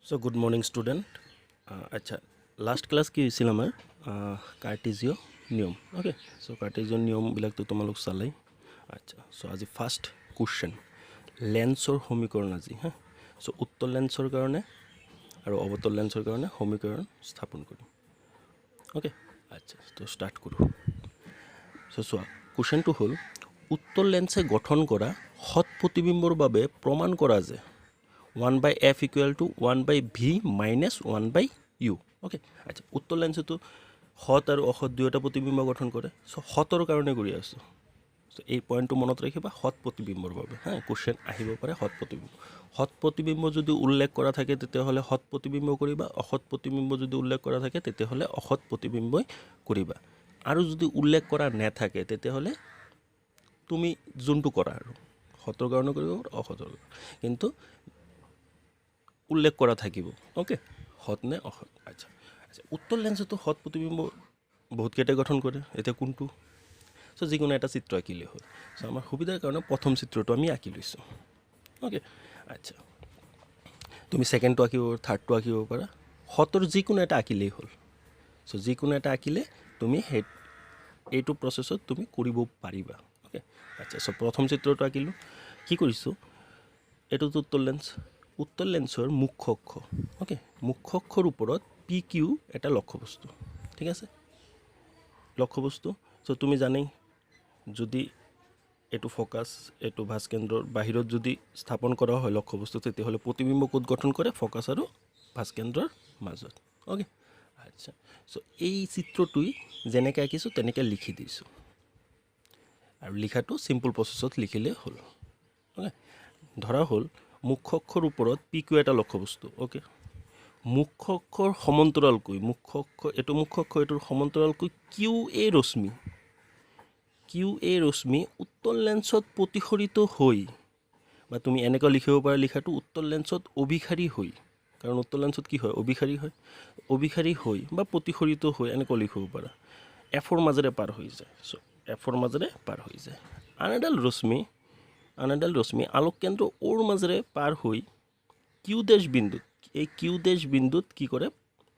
so good morning student আচ্ছা last class কি হৈছিল আমাৰ কাৰ্টেজিয় নিয়ম অ'কে চ' কাৰ্টেজিয় নিয়মবিলাকতো তোমালোক চালেই আচ্ছা চ' আজি ফাৰ্ষ্ট কুৱেশ্যন লেন্সৰ সমীকৰণ আজি হা চ' উত্তৰ লেন্সৰ কাৰণে আৰু অৱতল লেন্সৰ কাৰণে সমীকৰণ স্থাপন কৰিম অ'কে আচ্ছা তো ষ্টাৰ্ট কৰোঁ চ' চোৱা কুৱেশ্যনটো হ'ল উত্তৰ লেন্সে গঠন কৰা সৎ প্ৰতিবিম্বৰ বাবে প্ৰমাণ কৰা যে 1/f equal to 1/v minus 1/u okay আচ্ছা উত্তৰ লেন্সটো সৎ আৰু অসৎ দুয়োটা প্ৰতিবিম্ব গঠন কৰে সো সতৰ কাৰণে কৰি আছো সো এই পইণ্টটো মনত ৰাখিবা সৎ প্ৰতিবিম্বৰ বাবে হা কোশ্চেন আহিব পাৰে সৎ প্ৰতিবিম্ব যদি উল্লেখ কৰা থাকে তেতিয়াহ'লে সৎ প্ৰতিবিম্ব কৰিবা অসৎ প্ৰতিবিম্ব যদি উল্লেখ কৰা থাকে তেতিয়াহ'লে অসৎ প্ৰতিবিম্বই কৰিবা আৰু যদি উল্লেখ কৰা নাথাকে তেতিয়াহ'লে তুমি যোনটো কৰা আৰু সতৰ কাৰণে কৰিব অসতৰ কিন্তু উল্লেখ কৰা থাকিব ওকে হত নে অহত আচ্ছা আচ্ছা উত্তৰ লেন্সটো হত প্ৰতিবিম্ব বহুত কেইটা গঠন কৰে এটা কোনটো সো যিকোনো এটা চিত্ৰ আঁকিলে হ'ল সো আমাৰ সুবিধাৰ কাৰণে প্ৰথম চিত্ৰটো আমি আঁকি লৈছোঁ ওকে আচ্ছা তুমি সেকেন্ডটো আঁকিব থাৰ্ডটো আঁকিব পাৰা হতৰ যিকোনো এটা আঁকিলেই হ'ল সো যিকোনো এটা আঁকিলে তুমি এইটো প্ৰসেছত তুমি কৰিব পাৰিবা ওকে আচ্ছা সো প্ৰথম চিত্ৰটো আঁকিলোঁ কি কৰিছোঁ এইটোতো উত্তৰ লেন্সৰ মুখ্য অক্ষ ওকে মুখ্য অক্ষৰ ওপৰত পি কিউ এটা লক্ষ্যবস্তু ঠিক আছে লক্ষ্যবস্তু সো তুমি জানেই যদি এটো ফোকাস এটো ভাস্কেন্দ্ৰৰ বাহিৰত যদি স্থাপন কৰা হয় লক্ষ্যবস্তু তেতিয়াহ'লে প্ৰতিবিম্ব কোড গঠন কৰে ফোকাস আৰু ভাস্কেন্দ্ৰৰ মাজত ওকে আচ্ছা সো এই চিত্ৰটোই যেনেকৈ আঁকিছোঁ তেনেকৈ লিখি দিছোঁ আৰু লিখাটো সিম্পল প্ৰসেছত লিখিলে হ'ল ওকে ধৰা হ'ল মুখ্য অক্ষৰ ওপৰত পি কিউ এটা লক্ষ্যবস্তু ওকে মুখ্য অক্ষৰ সমান্তৰালকৈ মুখ্য অক্ষ এটোৰ সমান্তৰালকৈ কিউ এ ৰশ্মি উত্তৰ লেন্সত প্ৰতিফলিত হৈ বা তুমি এনেকৈ লিখিব পাৰা লিখাটো উত্তৰ লেন্সত অভিসাৰী হৈ কাৰণ উত্তৰ লেন্সত কি হয় অভিসাৰী হৈ বা প্ৰতিফলিত হৈ এনেকৈ লিখিব পাৰা এফৰ মাজেৰে পাৰ হৈ যায় সো এফৰ মাজেৰে পাৰ হৈ যায় আনএডাল ৰশ্মি আলোক কেন্দ্ৰ ওৰ মাজেৰে পাৰ হৈ কিউ ডেশ বিন্দুত কি কৰে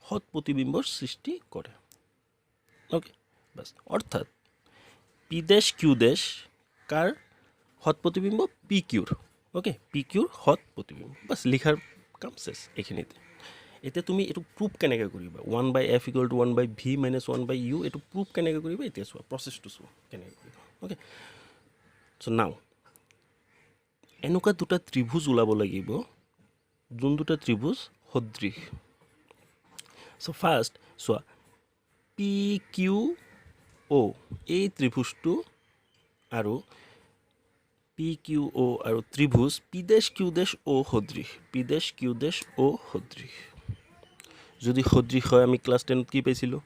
হৎ প্ৰতিবিম্বৰ সৃষ্টি কৰে ওকে বাস অৰ্থাৎ পি ডেশ কিউ ডেশ কাৰ হৎ প্ৰতিবিম্ব পি কিউৰ ওকে পি কিউৰ হৎ প্ৰতিবিম্ব বাস লিখাৰ কাম শেষ এইখিনিতে এতিয়া তুমি এইটো প্ৰুফ কেনেকৈ কৰিবা 1/f = 1/v - 1/u এইটো প্ৰুফ কেনেকৈ কৰিবা এতিয়া চোৱা প্ৰসেছটো চোৱা কেনেকৈ কৰিবা ওকে সো নাও এনেকুৱা দুটা ত্ৰিভুজ ওলাব লাগিব যোন দুটা ত্ৰিভুজ সদৃশ সো ফাৰ্ষ্ট চোৱা পি কিউ অ এই ত্ৰিভুজটো আৰু পি কিউ অ আৰু ত্ৰিভুজ পি ডেশ কিউ ডেশ অ সদৃশ যদি সদৃশ হয় আমি ক্লাছ 10 কি পাইছিলোঁ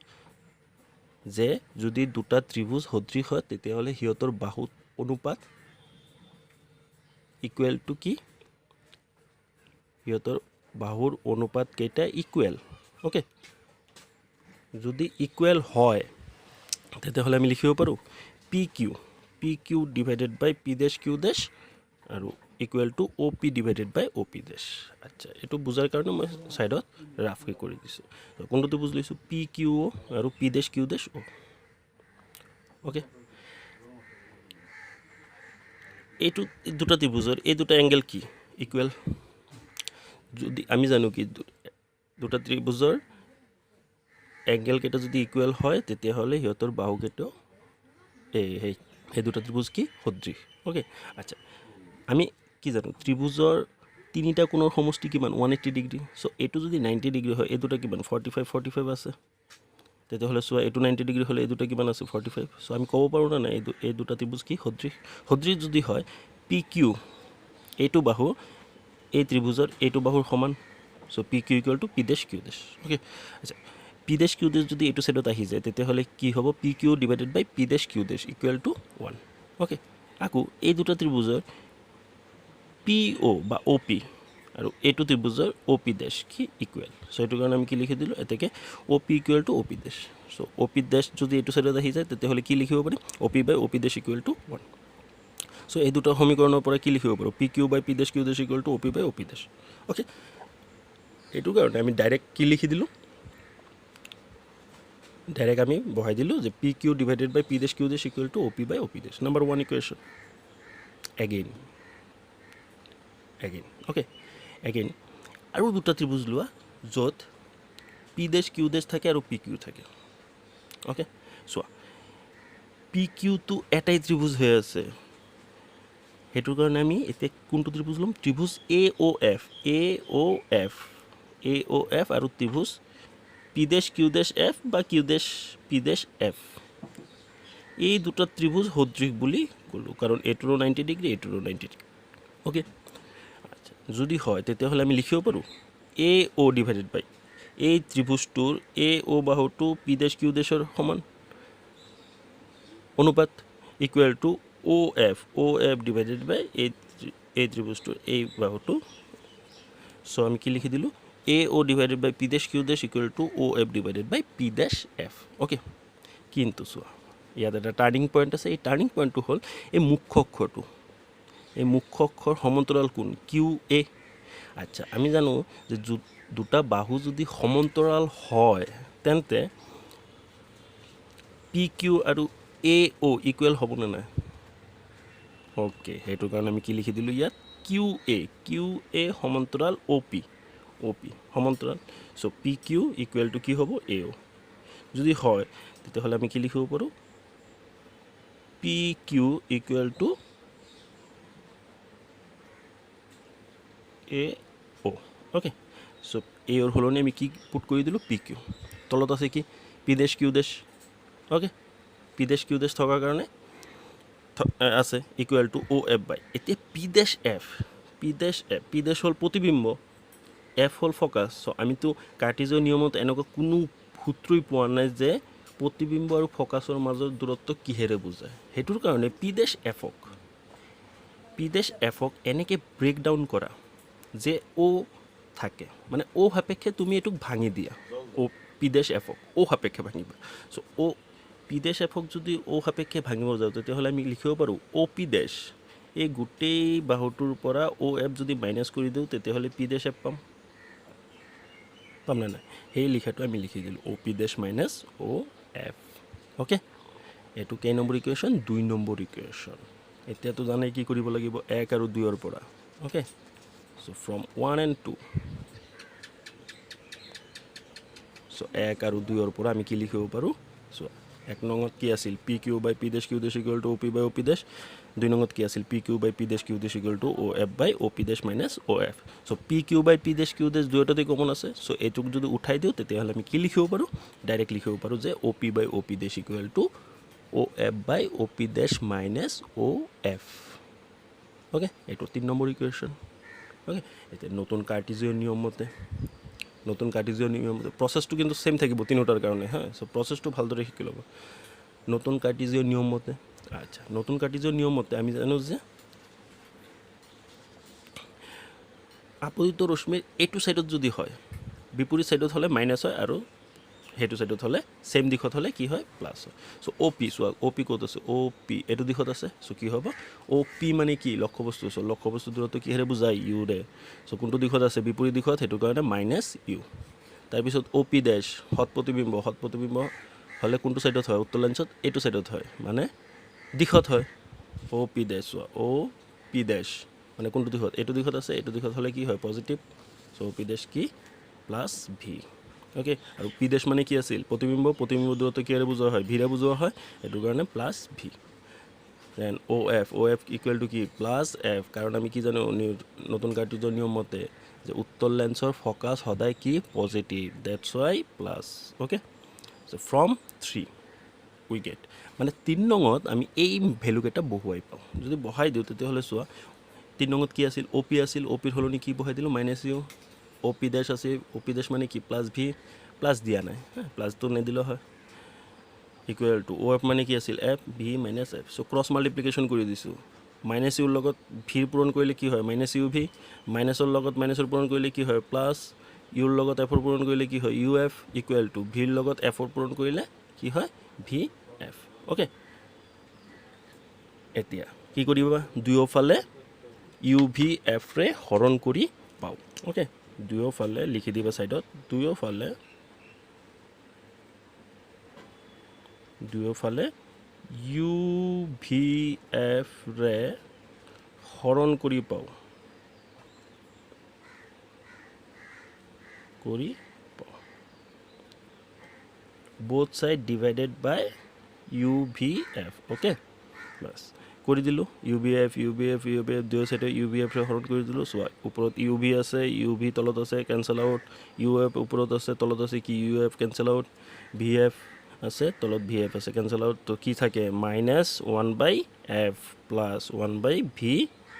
যে যদি দুটা ত্ৰিভুজ সদৃশ হয় তেতিয়াহ'লে সিহঁতৰ বাহুৰ অনুপাত ইকুৱেল টু কি সিহঁতৰ বাহুৰ অনুপাত কেইটা ইকুৱেল ওকে যদি ইকুৱেল হয় তেতিয়াহ'লে আমি লিখিব পাৰোঁ P Q divided by P dash Q dash আৰু equal to O' P divided by O' P dash আচ্ছা এইটো বুজাৰ কাৰণে মই ছাইডত ৰাফকৈ কৰি দিছোঁ কোনটো বুজি লৈছোঁ পি কিউ অ' আৰু পি ডেশ কিউ ডেশ অ' ওকে এইটো দুটা ত্ৰিভুজৰ এই দুটা এংগেল কি ইকুৱেল যদি আমি জানো কি দুটা ত্ৰিভুজৰ এংগেল কেইটা যদি ইকুৱেল হয় তেতিয়াহ'লে সিহঁতৰ বাহুকেইটা সেই দুটা ত্ৰিভুজ কি সদৃশ ওকে আচ্ছা আমি কি জানো ত্ৰিভুজৰ তিনিটা কোণৰ সমষ্টি কিমান 180 ডিগ্ৰী সো এইটো যদি 90 ডিগ্ৰী হয় এই দুটা কিমান 45 আছে তেতিয়াহ'লে চোৱা এইটো 90 ডিগ্ৰী হ'লে এই দুটা কিমান আছে 45 সো আমি ক'ব পাৰোঁ না এই দুটা ত্ৰিভুজ কি সদৃশ যদি হয় পি কিউ এইটো বাহু এই ত্ৰিভুজৰ এইটো বাহুৰ সমান so P Q equal to P dash Q dash okay আচ্ছা পি ডেশ কিউ ডেশ যদি এইটো সাইডত আহি যায় তেতিয়াহ'লে কি হ'ব P Q divided by P dash Q dash equal to 1 okay আকৌ এই দুটা ত্ৰিভুজৰ পি অ' বা অ' পি আৰু এইটো ত্ৰিভুজৰ অ' পি ডেশ কি ইকুৱেল সো এইটো কাৰণে আমি কি লিখি দিলোঁ এতেকে O' P equal to O' P dash so O' P dash যদি এইটো সাইডত আহি যায় তেতিয়াহ'লে কি লিখিব পাৰিম O' P by O' P dash equal to 1 so এই দুটা সমীকৰণৰ পৰা কি লিখিব পাৰোঁ P Q by P dash Q dash equal to O' P by O' P dash okay এইটো কাৰণে আমি ডাইৰেক্ট কি লিখি দিলোঁ ডাইৰেক্ট আমি বহাই দিলোঁ যে P Q divided by P dash Q dash equal to O' P by O' P dash number 1 equation again okay again আৰু দুটা ত্ৰিভুজ লোৱা য'ত পি ডেছ কিউ ডেছ থাকে আৰু পি কিউ থাকে অ'কে চোৱা পি কিউটো এটাই ত্ৰিভুজ হৈ আছে সেইটোৰ কাৰণে আমি এতিয়া কোনটো ত্ৰিভুজ ল'ম ত্ৰিভুজ এ অ' এফ আৰু ত্ৰিভুজ পি ডেছ কিউ ডেছ এফ বা কিউ ডেছ পি ডেছ এফ এই দুটা ত্ৰিভুজ সদৃশ বুলি ক'লোঁ কাৰণ এইটোৰো 90 ডিগ্ৰী এইটোৰো 90 ডিগ্ৰী অ'কে আচ্ছা যদি হয় তেতিয়াহ'লে আমি লিখিব পাৰোঁ এ অ' ডিভাইডেড বাই এই ত্ৰিভুজটোৰ এ অ' বাহুটো পি ডেছ কিউ ডেছৰ সমান অনুপাত equal to O' F divided by এই ত্ৰিভুজটোৰ এই বাহুটো চ' আমি কি লিখি দিলোঁ A O' divided by P dash Q dash equal to O' F divided by P dash F okay কিন্তু চোৱা ইয়াত এটা টাৰ্ণিং পইণ্ট আছে এই টাৰ্ণিং পইণ্টটো হ'ল এই মুখ্য অক্ষৰটো এই মুখ্য অক্ষৰ সমান্তৰাল কোণ কিউ এ আচ্ছা আমি জানো যে দুটা বাহু যদি সমান্তৰাল হয় তেন্তে পি কিউ আৰু এ অ' ইকুৱেল হ'বনে নাই অ'কে সেইটো কাৰণে আমি কি লিখি দিলোঁ ইয়াত কিউ এ সমান্তৰাল অ' পি সমান্তৰাল চ' পি কিউ ইকুৱেল টু কি হ'ব এ অ' যদি হয় তেতিয়াহ'লে আমি কি লিখিব পাৰোঁ P Q equal to A O' okay so' A অ'ৰ সলনি আমি কি পুট কৰি দিলোঁ পি কিউ তলত আছে কি পি ডেছ কিউ ডেছ অ'কে পি ডেছ কিউ ডেছ থকাৰ কাৰণে আছে ইকুৱেল টু অ' এফ বাই এতিয়া পি ডেছ হ'ল প্ৰতিবিম্ব এফ হ'ল ফ'কাছ চ' আমিতো কাৰ্টেজৰ নিয়মত এনেকুৱা কোনো সূত্ৰই পোৱা নাই যে প্ৰতিবিম্ব আৰু ফ'কাছৰ মাজৰ দূৰত্ব কিহেৰে বুজায় সেইটোৰ কাৰণে পি ডেছ এফক এনেকৈ ব্ৰেক ডাউন কৰা যে অ' থাকে মানে অ' সাপেক্ষে তুমি এইটোক ভাঙি দিয়া অ' পি ডেছ এফক অ' সাপেক্ষে ভাঙিবা চ' পি ডেছ এফক যদি অ' সাপেক্ষে ভাঙিব যাওঁ তেতিয়াহ'লে আমি লিখিব পাৰোঁ অ' পি ডেছ এই গোটেই বাহুটোৰ পৰা অ' এফ যদি মাইনাছ কৰি দিওঁ তেতিয়াহ'লে পি ডেছ এফ পাম নে নাই সেই লিখাটো আমি লিখি দিলোঁ অ' P dash minus O' F okay এইটো কেই নম্বৰ ইকুৱেশ্যন 2 নম্বৰ ইকুৱেশ্যন এতিয়াতো জানে কি কৰিব লাগিব 1 আৰু 2ৰ পৰা অ'কে চ' ফ্ৰম 1 and 2 চ' 1 আৰু 2ৰ পৰা আমি কি লিখিব পাৰোঁ চ' 1 নঙত কি আছিল P Q by P dash Q dash equal to O' P by O' P dash 2 নঙত কি আছিল P Q by P dash Q dash equal to O' F by O' P dash minus O' F so' P Q by P dash Q dash দুয়োটাতে common আছে চ' এইটোক যদি উঠাই দিওঁ তেতিয়াহ'লে আমি কি লিখিব পাৰোঁ ডাইৰেক্ট লিখিব পাৰোঁ যে O' P by O' P dash equal to O' F by O' P dash minus O' F okay এইটো 3 নম্বৰ ইকুৱেশ্যন অ'কে এতিয়া নতুন কাৰ্টেজীয় নিয়ম মতে প্ৰচেছটো কিন্তু ছেইম থাকিব তিনিওটাৰ কাৰণে হা চ' প্ৰচেছটো ভালদৰে শিকি ল'ব নতুন কাৰ্টেজীয় নিয়ম মতে আচ্ছা নতুন কাৰ্টেজীয় নিয়ম মতে আমি জানো যে আপতিত ৰশ্মিৰ এইটো ছাইডত যদি হয় বিপৰীত ছাইডত হ'লে মাইনাছ হয় আৰু সেইটো ছাইডত হ'লে ছেইম দিশত হ'লে কি হয় প্লাছ হয় চ' অ' পি চোৱা অ' পি ক'ত আছে অ' পি এইটো দিশত আছে চ' কি হ'ব অ' পি মানে কি লক্ষ্যবস্তু চ' লক্ষ্যবস্তু দূৰত্ব কিহেৰে বুজায় ইউৰে চ' কোনটো দিশত আছে বিপৰীত দিশত সেইটো কাৰণে মাইনাছ ইউ তাৰপিছত অ' পি ডেছ সৎ প্ৰতিবিম্ব হ'লে কোনটো ছাইডত হয় উত্তৰ লেন্সত এইটো ছাইডত হয় মানে দিশত হয় অ' পি ডেছ চোৱা অ' পি ডেছ মানে কোনটো দিশত এইটো দিশত আছে এইটো দিশত হ'লে কি হয় পজিটিভ চ' অ' পি ডেছ কি প্লাছ ভি অ'কে আৰু পি ডেছ মানে কি আছিল প্ৰতিবিম্ব দূৰত্ব কিহেৰে বুজোৱা হয় ভিৰে বুজোৱা হয় সেইটো কাৰণে plus V then O' F equal to কি প্লাছ এফ কাৰণ আমি কি জানো নতুন কাৰ্টেজৰ নিয়ম মতে যে উত্তৰ লেন্সৰ ফ'কাছ সদায় কি positive that's Y plus okay so' from 3 we get মানে 3 নঙত আমি এই ভেলুকেইটা বহুৱাই পাওঁ যদি বহাই দিওঁ তেতিয়াহ'লে চোৱা 3 নঙত কি আছিল অ' পি আছিল অ' পিৰ সলনি কি বহাই দিলোঁ মাইনাছ ইউ অ' পি ডেছ আছিল অ' পি ডেছ মানে কি প্লাছ ভি প্লাছ দিয়া নাই প্লাছটো নিদিলেও হয় ইকুৱেল টু অ' এফ মানে কি আছিল এফ ভি মাইনাছ এফ চ' ক্ৰছ মাল্টিপ্লিকেশ্যন কৰি দিছোঁ মাইনাছ ইউৰ লগত ভিৰ পূৰণ কৰিলে কি হয় মাইনাছ ইউ ভি মাইনাছৰ লগত মাইনাছৰ পূৰণ কৰিলে কি হয় প্লাছ ইউৰ লগত এফৰ পূৰণ কৰিলে কি হয় ইউ এফ ইকুৱেল টু ভিৰ লগত এফৰ পূৰণ কৰিলে কি হয় ভি এফ অ'কে এতিয়া কি কৰিবা দুয়োফালে ইউ ভি এফৰে হৰণ কৰি পাওঁ অ'কে দুয়োফালে লিখি দিবা সাইডত দুয়োফালে ইউ ভি এফ ৰে হৰণ কৰি পাওঁ both side divided by UVF okay বাস কৰি দিলো UVF দুই সাইডে UVF ৰে হৰণ কৰি দিলো সো ওপৰত UV আছে UV তলত আছে কেনসেল আউট UF ওপৰত আছে তলত আছে কি UF কেনসেল আউট VF আছে তলত VF আছে কেনসেল আউট তো কি থাকে -1/f plus 1/v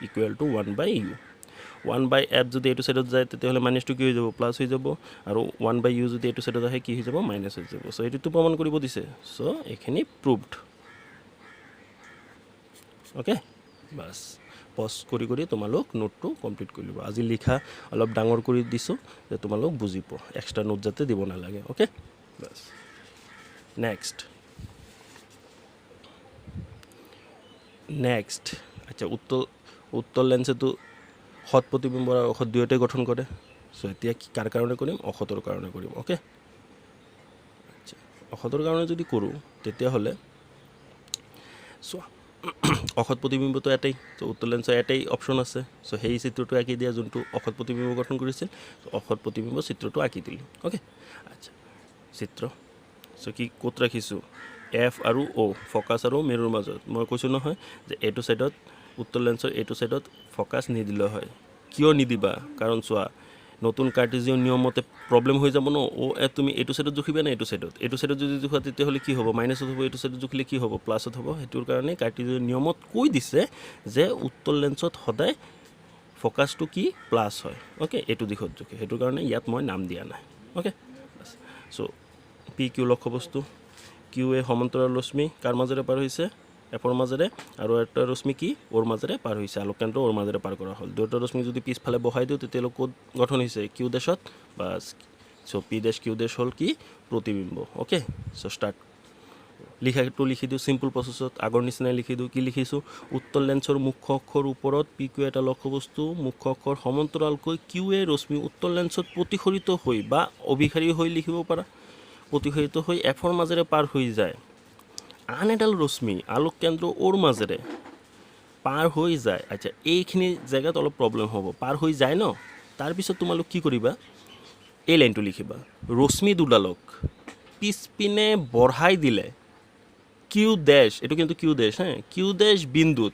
equal to 1/u 1/f যদি এটো সাইডত যায় তেতিয়াহলে -2 কি হৈ যাব প্লাস হৈ যাব আৰু 1/u যদি এটো সাইডত আহে কি হৈ যাব মাইনাস হৈ যাব সো এটো প্ৰমাণ কৰিব দিছে সো এখিনি প্ৰুভড ওকে বাস পজ কৰি তোমালোক নোটটো কমপ্লিট কৰি লবা আজি লিখা অলপ ডাঙৰ কৰি দিছো যে তোমালোক বুজিব এক্সট্ৰা নোট যাতে দিব না লাগে ওকে বাস নেক্সট আচ্ছা উত্তর লেন্সে তো হত প্রতিবিম্ব আর অসৎ দুয়োটাই গঠন করে সো এতিয়া কি কার কারণে করিম অসতৰ কাৰণে কৰিম ওকে আচ্ছা অসতৰ কাৰণে যদি কৰু তেতিয়া হলে সো অসৎ প্ৰতিবিম্ব তো এটাই তো উত্তৰ লেন্সৰ এটাই অপশন আছে সো সেই চিত্ৰটো আঁকি দিয়া যোনটো অসৎ প্ৰতিবিম্ব গঠন কৰিছিল সো অসৎ প্ৰতিবিম্ব চিত্ৰটো আঁকি দিলো ওকে আচ্ছা চিত্ৰ সো কি কোত ৰাখিছো এফ আৰু ও ফোকাস আৰু মিৰৰ মাজত মই কৈছো নহয় যে এটো সাইডত উত্তৰ লেন্সৰ এটো সাইডত ফোকাস নিদিলে হয় কিয় নিদিবা কাৰণ সোয়া নতুন কার্টেসিয়ান নিয়ম মতে প্রবলেম হৈ যাব ন ও তুমি এটো সাইডত জুখিবা না এটো সাইডত যদি জুখা তেতিয়া হলে কি হ'ব মাইনাসত হ'ব এটো সাইডত জুখিলে কি হ'ব প্লাসত হ'ব হেতুৰ কাৰণে কার্টেসিয়ান নিয়মত কৈ দিছে যে উত্তর লেন্সত সদায় ফোকাসটো কি প্লাস হয় ওকে এটো দিশত জুখে হেতুৰ কাৰণে ইয়াত মই নাম দিয়া নাই ওকে সো পি কিউ লক্ষ্যবস্তু কিউ এ সমান্তৰাল ৰশ্মি কাৰ মাজেৰে পাৰ হৈছে এফৰ মাজেৰে আৰু এটা ৰশ্মি কি ওৰ মাজেৰে পাৰ হৈছে আলোককেন্দ্ৰ ওৰ মাজেৰে পাৰ কৰা হ'ল দুটা ৰশ্মি যদি পিছফালে বহাই দিও তেতিয়া কোড গঠন হৈছে কিউ ড্যাশত বাস so P dash Q dash হল কি প্রতিবিম্ব ওকে সো স্টার্ট লিখাটো লিখি দিও সিম্পল প্রসেসত আগৰ নিচিনাই লিখি দিও কি লিখিছো উত্তৰ লেন্সৰ মুখ্য অক্ষৰ ওপৰত পি কিউ এটা লক্ষ্যবস্তু মুখ্য অক্ষৰ সমান্তৰালকৈ কিউ এ ৰশ্মি উত্তৰ লেন্সত প্ৰতিফলিত হৈ বা অভিসাৰী হৈ লিখিব পাৰা প্ৰতিফলিত হৈ এফৰ মাজেৰে পাৰ হৈ যায় আন এডাল ৰশ্মি আলোক কেন্দ্ৰ ওৰ মাজেৰে পাৰ হৈ যায় আচ্ছা এইখিনি জায়গাত অলপ প্ৰবলেম হ'ব পাৰ হৈ যায় ন তাৰ পিছত তোমালোক কি কৰিবা এই লাইনটো লিখিবা ৰশ্মি দুডালক পিছপিনে বঢ়াই দিলে কিউ ড্যাশ এটো কিন্তু কিউ ড্যাশ হ্যাঁ কিউ ড্যাশ বিন্দুত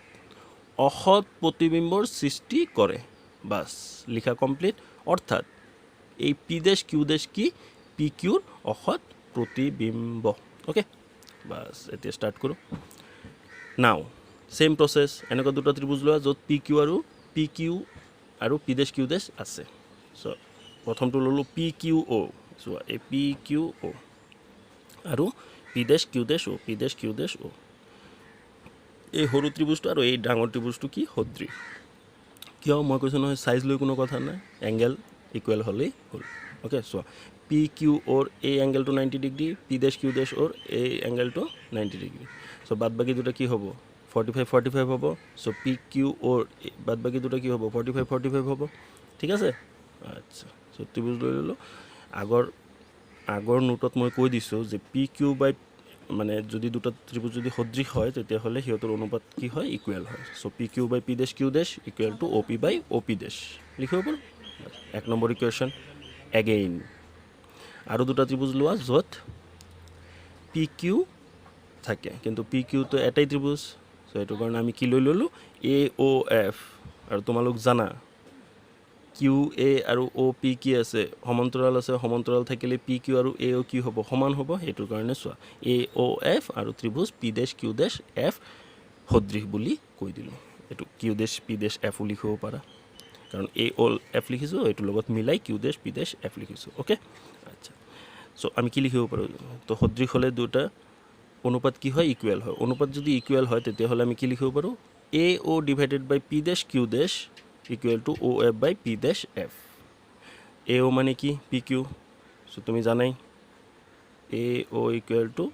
অসৎ প্রতিবিম্বর সৃষ্টি করে বাস লিখা কমপ্লিট অর্থাৎ এই পি ড্যাশ কিউ ড্যাশ কি পি কিউর অসৎ প্রতিবিম্ব ওকে বাস এতিয়া স্টার্ট করো নাও সেম প্রসেস এনেকুৱা দুটা ত্ৰিভুজ লোৱা য'ত পি কিউ আৰু পি ড্যাশ কিউ ড্যাশ আছে সো প্ৰথমটো ললো পি কিউ ও সো এই পি কিউ ও আৰু P dash Q dash O এই সৰু ত্ৰিভুজটো আৰু এই ডাঙৰ ত্রিভুজটো কি সদৃশ কিয় মই কৈছো নহয় সাইজ লৈ কোনো কথা নাই এংগেল ইকুৱেল হ'লেই হ'ল okay so P Q or এই অ্যাঙ্গেলটো 90 degree P dash Q dash or এই অ্যাঙ্গেলটো 90 ডিগ্রি সো বাদ বাকি দুটা কি হ'ব 45 হ'ব সো পি কিউ ওর বাদ বাকি দুটা কি হ'ব 45 হ'ব ঠিক আছে আচ্ছা সো ত্রিভুজ লৈ ললো আগৰ নোটত মই কৈ দিছো যে পি কিউ বাই মানে যদি দুটা ত্রিভুজ যদি সদৃশ হয় তেতিয়া হলে হিয়তৰ অনুপাত কি হয় ইকুৱেল হয় so P Q by P dash Q dash equal to O P by O P dash লিখিব পাৰো এক নম্বৰ ইকুৱেশ্যন এগেইন আৰু দুটা ত্ৰিভুজ লোৱা য'ত পি কিউ থাকে কিন্তু পি কিউ তো এটাই ত্রিভুজ সো এটো কাৰণে আমি কি লৈ ললো এ ও এফ আৰু তোমালোক জানা কিউ এ আৰু ও পি কি আছে সমান্তৰাল আছে সমান্তৰাল থাকিলে পি কিউ আৰু এ ও কি হ'ব সমান হ'ব এটোৰ কাৰণে চোৱা এ ও এফ আৰু ত্রিভুজ P dash Q dash F সদৃশ বুলি কৈ দিলো এটো Q dash P dash F লিখিব পাৰা কাৰণ এ ও এফ লিখিছো এটোৰ লগত মিলাই Q dash P dash F লিখিছো ওকে আচ্ছা সো আমি কি লিখিব পাৰো তো সদৃশ হলে দুটা অনুপাত কি হয় ইকুৱেল হয় অনুপাত যদি ইকুৱেল হয় তেতিয়া হলে আমি কি লিখিব পাৰো A O divided by P dash Q dash equal to O F by P dash F A O মানে কি পি কিউ সো তুমি জানাই A O equal to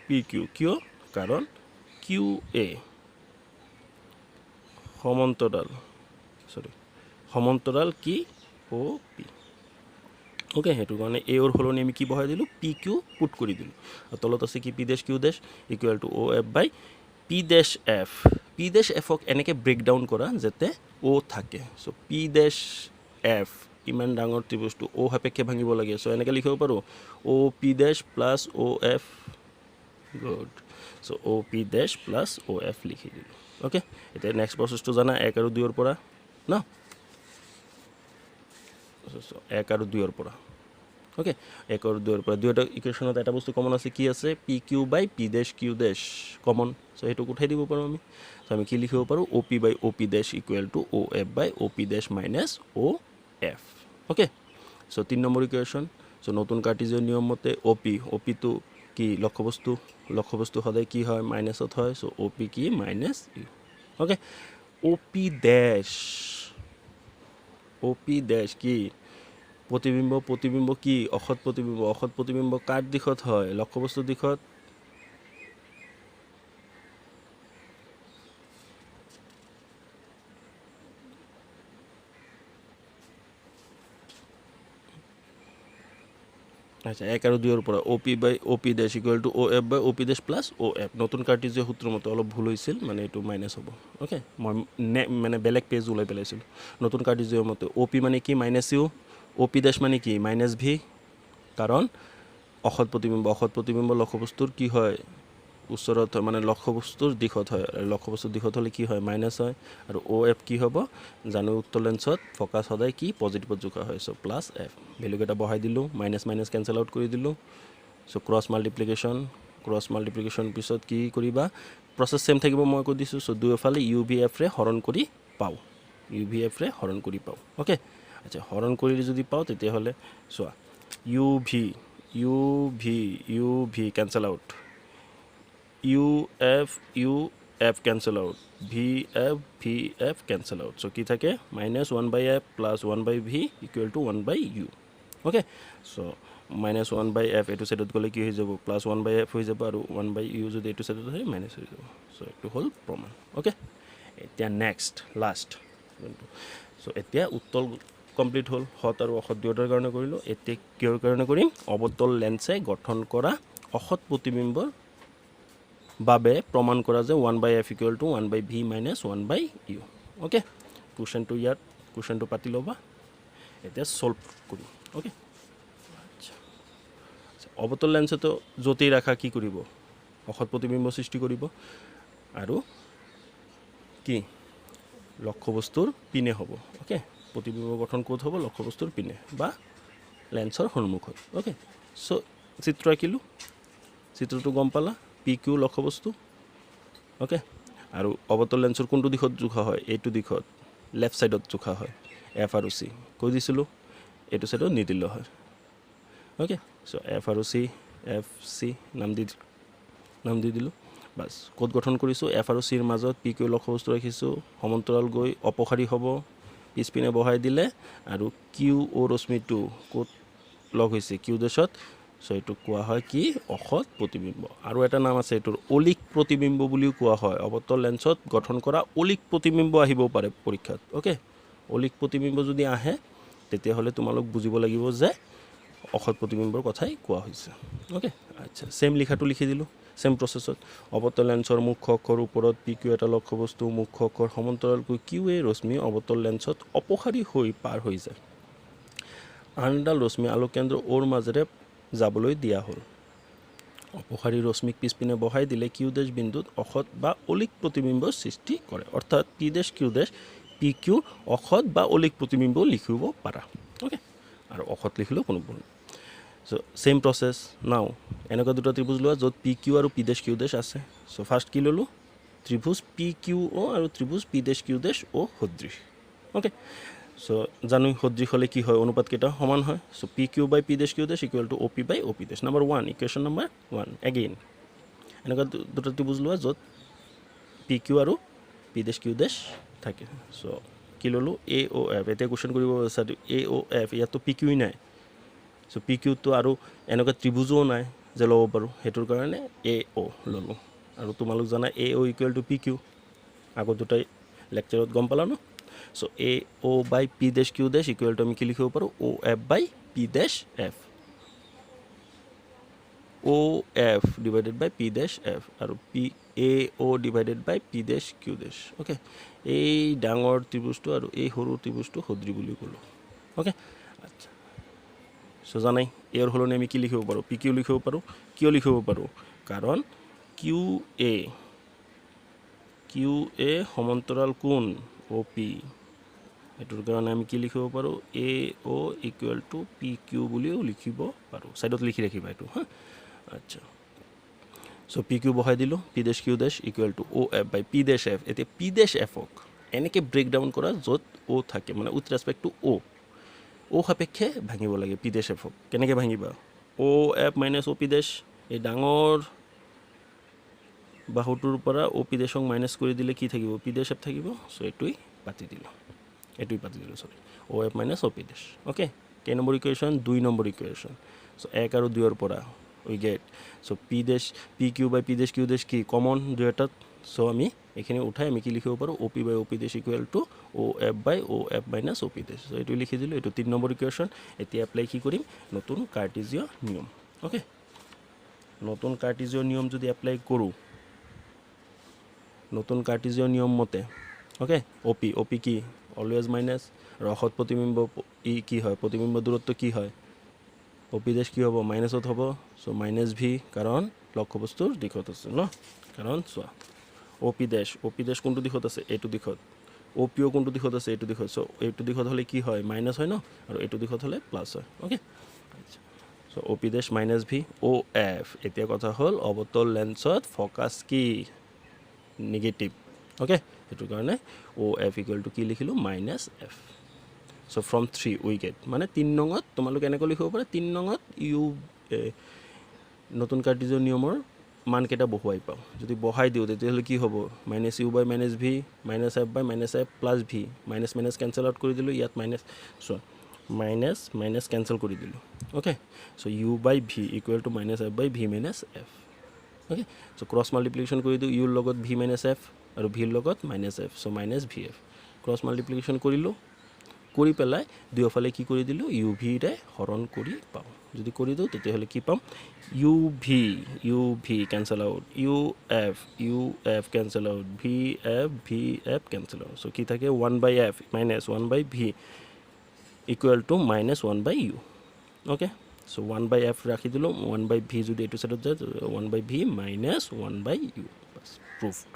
P Q কিয় কাৰণ কিউ এ সমান্তৰাল কি অ' পি ওকে সেইটো কাৰণে এ অ'ৰ সলনি আমি কি বহাই দিলোঁ পি কিউ পুট কৰি দিলোঁ আৰু তলত আছে কি P dash Q dash equal to O' F by P dash এফক এনেকৈ ব্ৰেকডাউন কৰা যাতে অ' থাকে চ' পি ডেছ এফ ইমান ডাঙৰ ত্ৰিভুজটো অ' সাপেক্ষে ভাঙিব লাগে চ' এনেকৈ লিখিব পাৰোঁ O' P dash plus O' F good চ' O' P dash plus O' F লিখি দিলোঁ অ'কে এতিয়া নেক্সট প্ৰচেছটো জানা 1 আৰু 2ৰ পৰা ন 1 আৰু 2ৰ পৰা ওকে 1 আৰু 2ৰ পৰা দুয়োটা ইকুৱেশ্যনত এটা বস্তু কমন আছে কি আছে P Q by P dash Q dash common চ' সেইটোক উঠাই দিব পাৰোঁ আমি চ' আমি কি লিখিব পাৰোঁ O' P by O' P dash equal to O' F by O' P dash minus O' F okay so' 3 নম্বৰ ইকুৱেশ্যন চ' নতুন কাৰ্টিজিয়ান নিয়ম মতে অ' পিটো কি লক্ষ্যবস্তু সদায় কি হয় মাইনাছত হয় চ' অ' পি কি minus U okay O' P dash কি প্ৰতিবিম্ব কি অসৎ প্ৰতিবিম্ব কাৰ দিশত হয় লক্ষ্যবস্তুৰ দিশত আচ্ছা 1 আৰু 2ৰ পৰা O' P by O' P dash equal to O' F by O' P dash plus O' F নতুন কাৰ্টিজিয়াৰ সূত্ৰ মতে অলপ ভুল হৈছিল মানে এইটো মাইনাছ হ'ব অ'কে মই মানে বেলেগ পেজ ওলাই পেলাইছিলোঁ নতুন কাৰ্টিজিয়াৰ মতে অ' পি মানে কি মাইনাছ ইউ অ' পি ডেছ মানে কি মাইনাছ ভি কাৰণ অসৎ প্ৰতিবিম্ব লক্ষ্যবস্তুৰ কি হয় ওচৰত হয় মানে লক্ষ্যবস্তুৰ দিশত হয় আৰু লক্ষ্যবস্তুৰ দিশত হ'লে কি হয় মাইনাছ হয় আৰু অ' এফ কি হ'ব জানো উত্তৰ লেন্সত ফ'কাছ সদায় কি পজিটিভত জোখা হয় চ' প্লাছ এফ ভেলুকেইটা বহাই দিলোঁ মাইনাছ কেঞ্চেল আউট কৰি দিলোঁ চ' ক্ৰছ মাল্টিপ্লিকেশ্যন পিছত কি কৰিবা প্ৰচেছ ছেম থাকিব মই কৈ দিছোঁ চ' দুয়োফালে ইউ ভি এফৰে হৰণ কৰি পাওঁ অ'কে আচ্ছা হৰণ কৰি যদি পাওঁ তেতিয়াহ'লে চোৱা U V cancel out U F cancel out V F cancel out so' কি থাকে minus 1/f plus 1/v equal to 1/u okay so' minus 1/f এইটো ছাইডত গ'লে কি হৈ যাব প্লাছ 1/f হৈ যাব আৰু 1/u যদি এইটো ছাইডত হয় মাইনাছ হৈ যাব চ' এইটো হ'ল প্ৰমাণ অ'কে এতিয়া নেক্সট লাষ্ট চ' এতিয়া উত্তল কমপ্লিট হ'ল সৎ আৰু অসৎ দুয়োটাৰ কাৰণে কৰিলোঁ এতিয়া কিহৰ কাৰণে কৰিম অৱতল লেন্সে গঠন কৰা অসৎ প্ৰতিবিম্বৰ বাবে প্ৰমাণ কৰা যে 1/f equal to 1/v minus 1/u okay কুৱেশ্যনটো পাতি ল'বা এতিয়া ছল্ভ কৰিম অ'কে আচ্ছা অৱতল লেন্সেতো য'তেই ৰাখা কি কৰিব অসৎ প্ৰতিবিম্ব সৃষ্টি কৰিব আৰু কি লক্ষ্যবস্তুৰ পিনে হ'ব অ'কে প্ৰতিবিম্ব গঠন ক'ত হ'ব লক্ষ্যবস্তুৰ পিনে বা লেন্সৰ সন্মুখত অ'কে চ' চিত্ৰ আঁকিলোঁ চিত্ৰটো গম পালা পি কিউ লক্ষ্যবস্তু অ'কে আৰু অৱতল লেন্সৰ কোনটো দিশত জোখা হয় এইটো দিশত লেফ্ট ছাইডত জোখা হয় এফ আৰু চি কৈ দিছিলোঁ এইটো ছাইডত নিদিলেও হয় অ'কে চ' এফ আৰু চি নাম দি দিলোঁ বাছ ক'ত গঠন কৰিছোঁ এফ আৰু চিৰ মাজত পি কিউ লক্ষ্যবস্তু ৰাখিছোঁ সমান্তৰাল গৈ অপসাৰী হ'ব পিছপিনে বহাই দিলে আৰু কিউ অ' ৰশ্মিটো ক'ত লগ হৈছে কিউ ডেছত চ' এইটোক কোৱা হয় কি অসৎ প্ৰতিবিম্ব আৰু এটা নাম আছে এইটোৰ অলিক প্ৰতিবিম্ব বুলিও কোৱা হয় অৱতল লেন্সত গঠন কৰা অলিক প্ৰতিবিম্ব আহিব পাৰে পৰীক্ষাত অ'কে অলিক প্ৰতিবিম্ব যদি আহে তেতিয়াহ'লে তোমালোক বুজিব লাগিব যে অসৎ প্ৰতিবিম্বৰ কথাই কোৱা হৈছে অ'কে আচ্ছা ছেম লিখাটো লিখি দিলোঁ ছেম প্ৰচেছত অৱতল লেন্সৰ মুখ্য অক্ষৰ ওপৰত পি কিউ এটা লক্ষ্যবস্তু মুখ্য অক্ষৰ সমান্তৰালকৈ কিউ এ ৰশ্মি অৱতল লেন্সত অপসাৰী হৈ পাৰ হৈ যায় আন এডাল ৰশ্মি আলোককেন্দ্ৰ অ'ৰ মাজেৰে যাবলৈ দিয়া হ'ল অপসাৰী ৰশ্মিক পিছপিনে বহাই দিলে কিউ ডেছ বিন্দুত অসৎ বা অলিক প্ৰতিবিম্বৰ সৃষ্টি কৰে অৰ্থাৎ পি ডেছ কিউ ডেছ পি কিউ অসৎ বা অলিক প্ৰতিবিম্ব লিখিব পাৰা অ'কে আৰু অসৎ লিখিলেও কোনো ভুল চ' ছেইম প্ৰচেছ নাও এনেকুৱা দুটা ত্ৰিভুজ লোৱা য'ত পি কিউ আৰু পি ডেছ কিউ ডেছ আছে চ' ফাৰ্ষ্ট কি ল'লোঁ ত্ৰিভুজ পি কিউ অ' আৰু ত্ৰিভুজ পি ডেছ কিউ ডেছ অ' সদৃশ অ'কে চ' জানো সদৃশ হ'লে কি হয় অনুপাতকেইটা সমান হয় so' P Q by P dash Q dash equal to O' P by O' P dash number 1 equation number 1 again এনেকুৱা দুটা ত্ৰিভুজ লোৱা য'ত পি কিউ আৰু পি ডেছ কিউ ডেছ থাকে চ' কি ল'লোঁ এ অ' এফ এতিয়া কুৱেশ্যন কৰিব বিচাৰোঁ এ অ' এফ ইয়াততো পি কিউই নাই চ' পি কিউটো আৰু এনেকুৱা ত্ৰিভুজো নাই যে ল'ব পাৰোঁ সেইটোৰ কাৰণে এ অ' ল'লোঁ আৰু তোমালোক জানা A O' equal to P Q আগত দুটাই লেকচাৰত গম পালা ন so A O by P dash Q dash equal to আমি কি লিখিব পাৰোঁ O' F by P dash F O' F divided by P dash F আৰু P A O' divided by P dash Q dash okay এই ডাঙৰ ত্ৰিভুজটো আৰু এই সৰু ত্ৰিভুজটো সদৃ বুলি ক'লোঁ অ'কে আচ্ছা সো জানাই এৰ সলনি আমি কি লিখিব পাৰোঁ পি কিউ লিখিব পাৰোঁ কিয় লিখিব পাৰোঁ কাৰণ কিউ এ সমান্তৰাল কোণ অ' পি এইটোৰ কাৰণে আমি কি লিখিব পাৰোঁ এ O' equal to P Q বুলিও লিখিব পাৰোঁ ছাইডত লিখি ৰাখিবা এইটো হা আচ্ছা সো পি কিউ বহাই দিলোঁ P dash Q dash equal to O' F by P dash F এতিয়া পি ডেশ এফক এনেকৈ ব্ৰেক ডাউন কৰা য'ত অ' থাকে মানে উইথ ৰেচপেক্ট টু অ' সাপেক্ষে ভাঙিব লাগে পি ডেশ এফক কেনেকৈ ভাঙিবা অ' এফ মাইনাছ অ' পি ডেশ এই ডাঙৰ বাহুটোৰ পৰা অ' পি ডেশক মাইনাছ কৰি দিলে কি থাকিব পি ডেশ এফ থাকিব চ' এইটোৱেই পাতি দিলোঁ চৰি O' F minus O' P dash okay কেই number equation 2 number equation so' 1 আৰু 2ৰ পৰা we get so' P Q by P dash Q dash কি কমন দুয়োটাত চ' আমি এইখিনি উঠাই আমি কি লিখিব পাৰোঁ O' P by O' P dash equal to O' F by O' F minus O' P dash so' এইটো লিখি দিলোঁ এইটো 3 নম্বৰ ইকুৱেশ্যন এতিয়া এপ্লাই কি কৰিম নতুন কাৰ্টেজীয় নিয়ম অ'কে নতুন কাৰ্টেজীয় নিয়ম যদি এপ্লাই কৰোঁ নতুন কাৰ্টেজীয় নিয়ম মতে অ'কে অ' পি কি অলৱেজ মাইনাছ ৰসত প্ৰতিবিম্ব ই কি হয় প্ৰতিবিম্ব দূৰত্ব কি হয় অ' পি ডেশ কি হ'ব মাইনাছত হ'ব চ' মাইনাছ ভি কাৰণ লক্ষ্য বস্তুৰ দিশত আছে ন কাৰণ চোৱা অ' পি ডেশ কোনটো দিশত আছে এইটো দিশত অ' পি অ' কোনটো দিশত আছে এইটো দিশত চ' এইটো দিশত হ'লে কি হয় মাইনাছ হয় ন আৰু এইটো দিশত হ'লে প্লাছ হয় okay so' O' P dash minus V O' F এতিয়া কথা হ'ল অৱতল লেন্সত ফ'কাছ কি নিগেটিভ অ'কে সেইটো কাৰণে অ' এফ ইকুৱেল টু কি লিখিলোঁ minus F so' from 3 we get মানে 3 নঙত তোমালোকে এনেকৈ লিখিব পাৰে 3 নঙত নতুন কাৰ্টেজীয় নিয়মৰ মানকেইটা বহুৱাই পাওঁ যদি বহাই দিওঁ তেতিয়াহ'লে কি হ'ব minus U by minus V minus F by minus F plus V minus cancel out কৰি দিলোঁ ইয়াত চোৱা মাইনাছ কেঞ্চেল কৰি দিলোঁ okay so' U by V equal to minus F by V minus F okay so' cross multiplication কৰি দিওঁ ইউৰ লগত V minus F আৰু ভিৰ লগত minus F so' minus V F cross multiplication কৰিলোঁ কৰি পেলাই দুয়োফালে কি কৰি দিলোঁ ইউ ভিৰে হৰণ কৰি পাওঁ যদি কৰি দিওঁ তেতিয়াহ'লে কি পাম U V cancel out U F cancel out V F cancel out so' কি থাকে 1 by F minus 1 by V equal to minus 1 by U okay so' 1 by F ৰাখি দিলোঁ 1 বাই ভি যদি এইটো ছাইডত যায় 1 by V minus 1 by U bus প্ৰুফড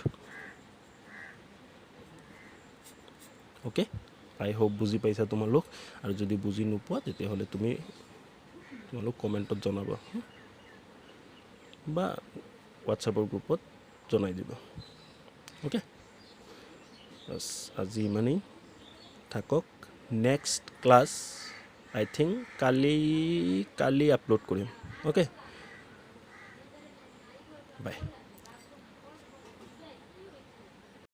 okay I hope বুজি পাইছা তোমালোক আৰু যদি বুজি নোপোৱা তেতিয়াহ'লে তোমালোক কমেণ্টত জনাবা বা হোৱাটছআপৰ গ্ৰুপত জনাই দিবা অ'কে বাছ আজি ইমানেই থাকক নেক্সট ক্লাছ আই থিংক কালি আপলোড কৰিম অ'কে বাই